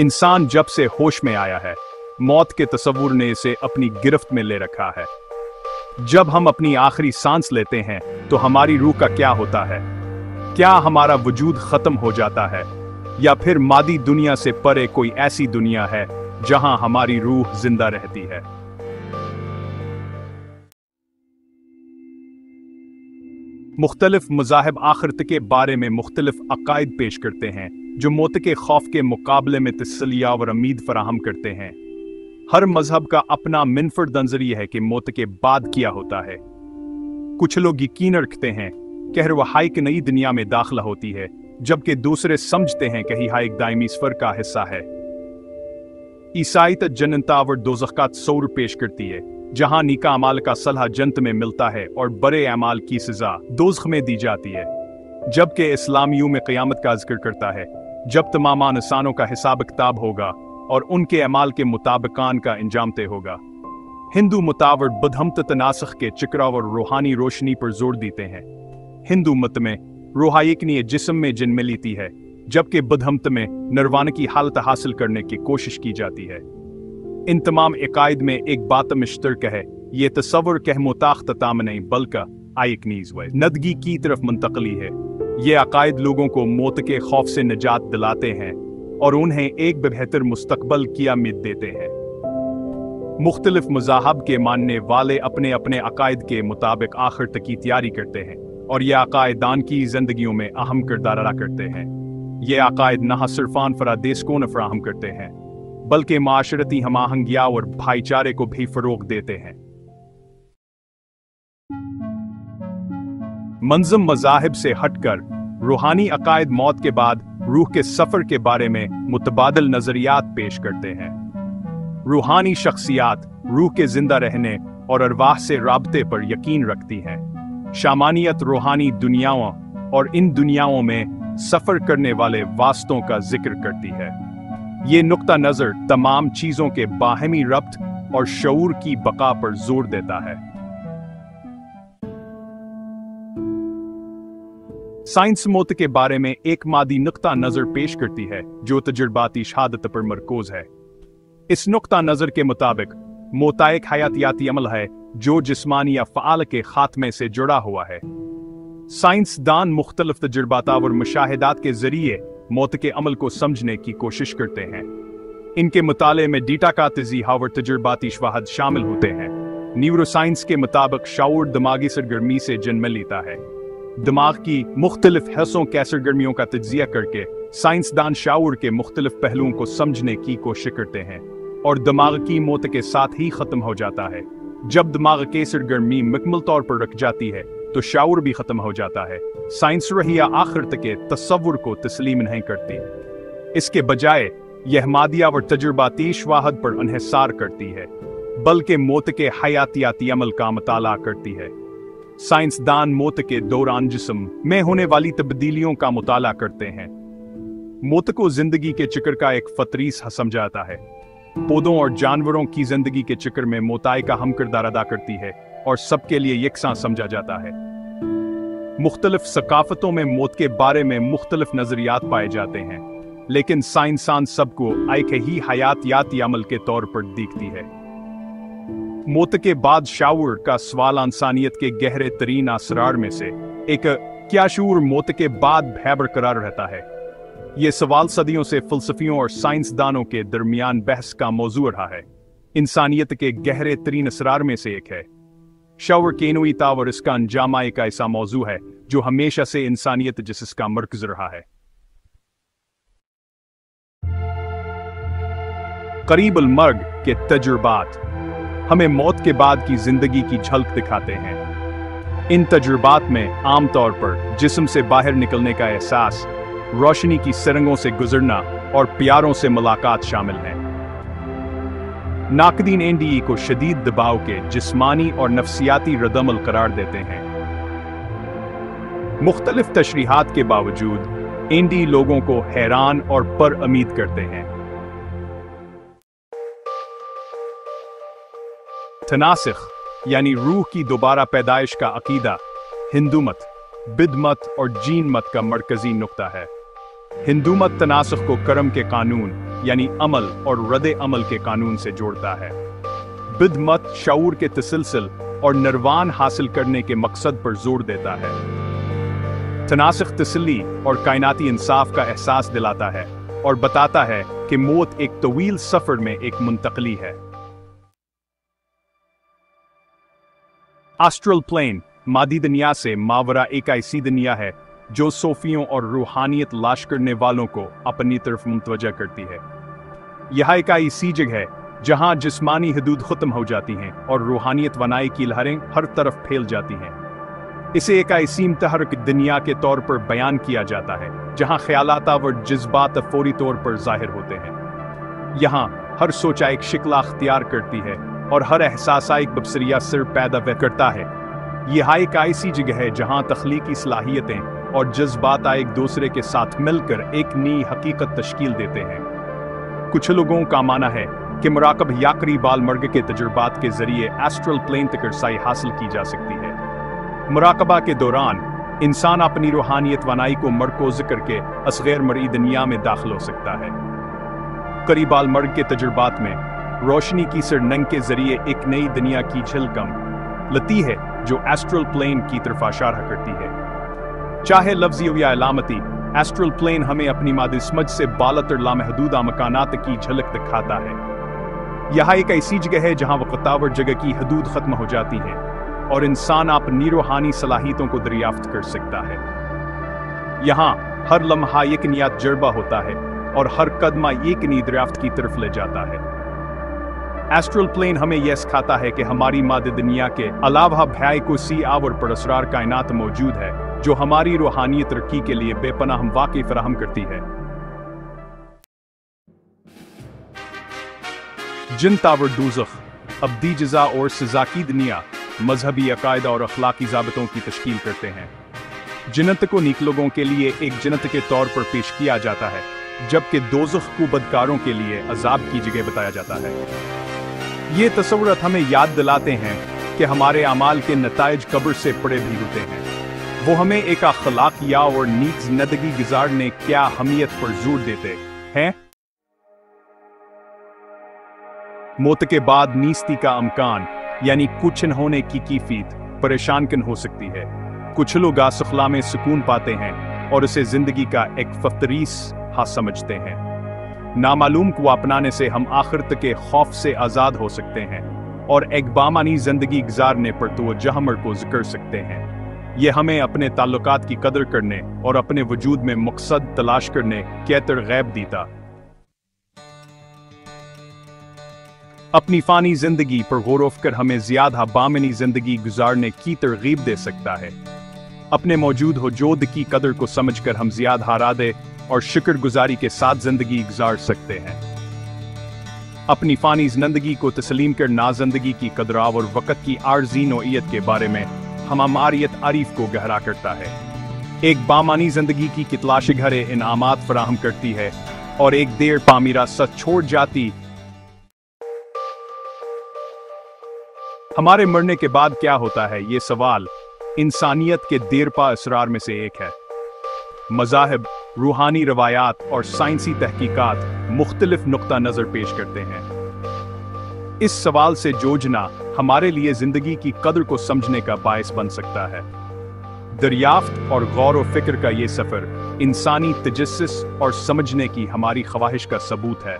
इंसान जब से होश में आया है, मौत के तस्वुर ने इसे अपनी गिरफ्त में ले रखा है। जब हम अपनी आखिरी सांस लेते हैं तो हमारी रूह का क्या होता है? क्या हमारा वजूद खत्म हो जाता है, या फिर मादी दुनिया से परे कोई ऐसी दुनिया है जहां हमारी रूह जिंदा रहती है? मुख्तलिफ मज़ाहिब आखिरत के बारे में मुख्तलिफ अकायद पेश करते हैं जो मौत के खौफ के मुकाबले में तसल्लिया और उम्मीद फराहम करते हैं। हर मजहब का अपना मिनफर्द नजरिया है कि मौत के बाद क्या होता है। कुछ लोग यकीन रखते हैं कि हर वहाई की नई दुनिया में दाखिला होती है, जबकि दूसरे समझते हैं कि यह एक दायमी सफर का हिस्सा है। ईसाईत जन्नत और दोज़ख का तस्वुर पेश करती है, जहां नीका अमाल का सलाह जन्नत में मिलता है और बड़े अमाल की सजा दोज़ख में दी जाती है। जबकि इस्लाम यूं में क़यामत का जिक्र करता है, जब तमाम इंसानों का हिसाब किताब होगा और उनके अमाल के मुताबिकान का इंजाम तय होगा। हिंदू मुतावर बुद्धमत तनासख के चिकरा और रूहानी रोशनी पर जोर देते हैं। हिंदू मत में रूहानियत ने जिस्म में जन्म लेती है, जबकि बुद्धमत में निर्वाण की हालत हासिल करने की कोशिश की जाती है। इन तमाम अकायद में एक बात मुश्तरक है, ये तस्वुर कह मुताख्तताम नहीं बल्कि आयकनीज व नदगी की तरफ मुंतकली है। ये अकायद लोगों को मौत के खौफ से निजात दिलाते हैं और उन्हें एक बेहतर मुस्तकबल की उम्मीद देते हैं। मुख्तलिफ मज़ाहब के मानने वाले अपने अपने अकायद के मुताबिक आखिर तक की तैयारी करते हैं और ये अकायदान की जिंदगियों में अहम किरदार अदा करते हैं। ये अकायद न सिर्फ फरादेस को न फराहम करते हैं, बल्कि माशरती हमाहंगिया और भाईचारे को भी फरोग देते हैं। मंज़म मज़ाहिब से हटकर रूहानी अकायद मौत के बाद रूह के सफर के बारे में मुतबादिल नजरियात पेश करते हैं। रूहानी शख्सियात रूह के जिंदा रहने और अरवाह से राबते पर यकीन रखती हैं। शामानियत रूहानी दुनियाओं और इन दुनियाओं में सफर करने वाले वास्तों का जिक्र करती है। ये नुक्ता नजर तमाम चीजों के बाहमी रब्त और शऊर की बका पर जोर देता है। साइंस मौत के बारे में एक मादी नुक्ता नजर पेश करती है जो तजुर्बाती शहादत पर मरकूज है। इस नुक्ता नजर के मुताबिक मौत एक हयातियाती अमल है जो जिस्मानी या फ़आल के खात्मे से जुड़ा हुआ है। साइंसदान मुख्तलिफ तजुर्बात और मुशाहिदात के जरिए मौत के अमल को समझने की कोशिश करते हैं। इनके मुताले में डेटा का तज़ीहा और तजुर्बाती शवाहद शामिल होते हैं। न्यूरोसाइंस के मुताबिक शऊर दिमागी सरगर्मी से जन्म लेता है। दिमाग की मुख्तलिफ हिस्सों के सरगर्मियों का तज्जिया करके साइंसदान शऊर के मुख्तलिफ पहलुओं को समझने की कोशिश करते हैं और दिमाग की मौत के साथ ही खत्म हो जाता है। जब दिमाग की सरगर्मी मुकम्मल तौर पर रुक जाती है तो शऊर भी खत्म हो जाता है। साइंस रहिया आखिर तक के तस्वुर को तस्लीम नहीं करती, इसके बजाय यह मादिया और तजुर्बाती शवाहद पर इन्हिसार करती है, बल्कि मौत के हयातियाती अमल का मुताला करती है। साइंसदान मौत के दौरान जिस्म में होने वाली तब्दीलियों का मुताला करते हैं। मौत को जिंदगी के चक्र का एक फतरीस समझाता है। पौधों और जानवरों की जिंदगी के चक्र में मौत का हम किरदार अदा करती है और सबके लिए यकसां समझा जाता है। मुख्तलिफ सकाफतों में मौत के बारे में मुख्तलिफ नजरियात पाए जाते हैं, लेकिन साइंसदान सबको एक ही हयातियाती अमल के तौर पर देखती है। मौत के बाद शऊर का सवाल इंसानियत के गहरे तरीन असरार में से एक, क्या शऊर मौत के बाद भय बरकरार रहता है? ये सवाल सदियों से फलसफियों और साइंसदानों के दरमियान बहस का मौजू रहा है। इंसानियत के गहरे तरीन असरार में से एक है शऊर के इनुईता और इसका अंजामा एक ऐसा मौजू है जो हमेशा से इंसानियत जिसका मरकज रहा है। करीबुल मर्ग के तजुर्बात हमें मौत के बाद की जिंदगी की झलक दिखाते हैं। इन तजुर्बात में आमतौर पर जिस्म से बाहर निकलने का एहसास, रोशनी की सरंगों से गुजरना और प्यारों से मुलाकात शामिल हैं। नाकदीन एनडीई को शदीद दबाव के जिस्मानी और नफ्सियाती रद्दअमल करार देते हैं। मुख्तलिफ तशरीहात के बावजूद एनडीई लोगों को हैरान और पर उम्मीद करते हैं। तनासिख यानी रूह की दोबारा पैदाइश का अकीदा हिंदू मत, बिद मत और जीन मत का मरकजी नुक्ता है। हिंदू मत तनासुख को कर्म के कानून यानी अमल और रद्द अमल के कानून से जोड़ता है। बुद्ध मत शऊर के तसलसल और निर्वाण हासिल करने के मकसद पर जोर देता है। तनासख तसल्ली और कायनाती इंसाफ का एहसास दिलाता है और बताता है कि मौत एक तवील सफर में एक मुंतकली है। एस्ट्रल प्लेन मादी दुनिया से मावरा एक ऐसी दुनिया है जो सूफियों और रूहानियत लाश करने वालों को अपनी तरफ मुतवज्जा करती है। यह एक ऐसी जगह है जहां जिस्मानी हदूद खत्म हो जाती हैं और रूहानियत वनाई की लहरें हर तरफ फैल जाती हैं। इसे एक ऐसी मुतहर्रिक दुनिया के तौर पर बयान किया जाता है जहां ख्यालात व जज्बात फौरी तौर पर जाहिर होते हैं। यहाँ हर सोचा एक शिकला अख्तियार करती है और हर एहसास एक बबसरिया सिर पैदा करता है। यह एक ऐसी जगह है जहां तख्लीकी सलाहियतें और जज्बात एक दूसरे के साथ मिलकर एक नई हकीकत तश्कील देते हैं। कुछ लोगों का मानना है कि मुराकब या करीबाल मर्ग के तजुर्बात के जरिए एस्ट्रल प्लेन तक रसाई हासिल की जा सकती है। मुराकबा के दौरान इंसान अपनी रूहानियत वनाई को मरकोज करके असगैर मरी दुनिया में दाखिल हो सकता है। करीबाल मर्ग के तजुर्बात में रोशनी की सरनंग के जरिए एक नई दुनिया की झलकम लती है जो एस्ट्रल प्लेन की तरफ इशारा करती है। चाहे लफ्जी हो या अलामती, एस्ट्रल प्लेन हमें अपनी मादी समझ से बालतर लामहदूदा मकानात की झलक दिखाता है। यह एक ऐसी जगह है जहां वक़्तावर जगह की हदूद खत्म हो जाती है और इंसान अपनी रूहानी सलाहियतों को दरियाफ्त कर सकता है। यहाँ हर लम्हा एक नया तजुर्बा होता है और हर कदमा एक नई दरियाफ्त की तरफ ले जाता है। एस्ट्रल प्लेन हमें यह सिखाता है कि हमारी मादी दुनिया के अलावा भयाय को सी आवर पर असरार कायनात मौजूद है जो हमारी रूहानी तरक्की के लिए बेपनाह वाक़ई फराहम करती है। जिन तावर दूज़ख अब्दी जज़ा और सज़ा की दुनिया मजहबी अकायदा और अखलाकी ज़ाबतों की तश्कील करते हैं। जन्नत को नेक लोगों के लिए एक जन्नत के तौर पर पेश किया जाता है, जबकि दोज़ख को बदकारों के लिए अजाब की जगह बताया जाता है। ये तस्वुरात हमें याद दिलाते हैं कि हमारे अमाल के नताइज कब्र से पड़े भी होते हैं। वो हमें एक अखलाकिया और नीक ज़िंदगी गुजारने क्या अहमियत पर जोर देते हैं। मौत के बाद नीस्ती का अमकान यानी कुछ न होने की कैफियत परेशान कन हो सकती है। कुछ लोग आसुखला में सुकून पाते हैं और उसे जिंदगी का एक फतरीस हाथ समझते हैं। नामालूम को अपनाने से हम आखिर तक के खौफ से आज़ाद हो सकते हैं और एक बामानी जिंदगी गुजारने पर तवज्जो मरकूज़ कर सकते हैं। यह हमें अपने ताल्लुकात की कदर करने और अपने वजूद में मकसद तलाश करने के तरगैब देता। अपनी फानी जिंदगी पर गौर कर हमें ज़्यादा बामनी जिंदगी गुजारने की तरगीब दे सकता है। अपने मौजूद वजूद की कदर को समझकर हम ज़्यादा इरादे और शुक्रगुजारी के साथ जिंदगी गुजार सकते हैं। अपनी फानी जिंदगी को तस्लीम कर ना जिंदगी की कदरा और वक़्त की आर्जी नोयत के बारे में हमारियत आरिफ को गहरा करता है। एक बामानी जिंदगी की कितलाश घरे इनामात फराहम करती है और एक देर पामीरा सच छोड़ जाती। हमारे मरने के बाद क्या होता है, ये सवाल इंसानियत के देरपा असरार में से एक है। मज़ाहिब, रूहानी रवायात और साइंसी तहकीकात मुख्तलिफ नुक्ता नज़र पेश करते हैं। इस सवाल से जूझना हमारे लिए जिंदगी की कदर को समझने का बायस बन सकता है। दरियाफ्त और गौर व फिक्र का ये सफ़र इंसानी तजस्सुस और समझने की हमारी ख्वाहिश का सबूत है।